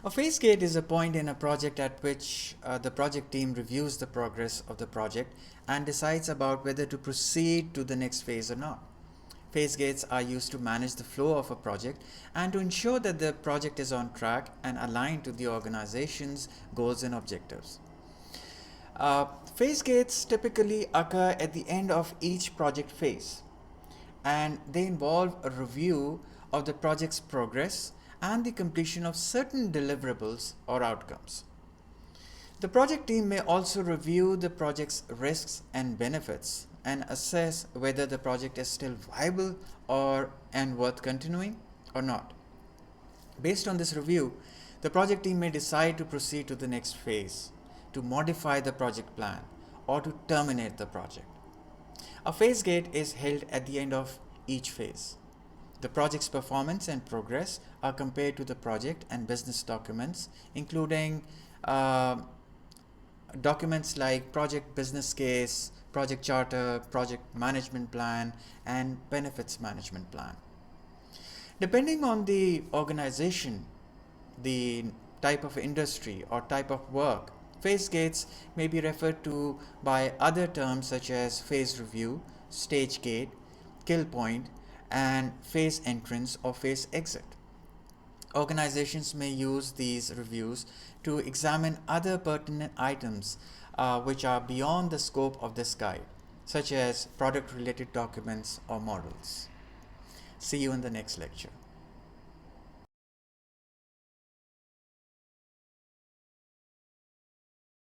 A phase gate is a point in a project at which the project team reviews the progress of the project and decides about whether to proceed to the next phase or not. Phase gates are used to manage the flow of a project and to ensure that the project is on track and aligned to the organization's goals and objectives. Phase gates typically occur at the end of each project phase, and they involve a review of the project's progress and the completion of certain deliverables or outcomes. The project team may also review the project's risks and benefits and assess whether the project is still viable and worth continuing or not. Based on this review, the project team may decide to proceed to the next phase, to modify the project plan, or to terminate the project. A phase gate is held at the end of each phase. The project's performance and progress are compared to the project and business documents, including documents like project business case, project charter, project management plan, and benefits management plan. Depending on the organization, the type of industry or type of work, phase gates may be referred to by other terms such as phase review, stage gate, kill point, and phase entrance or phase exit. Organizations may use these reviews to examine other pertinent items which are beyond the scope of this guide, such as product-related documents or models. See you in the next lecture.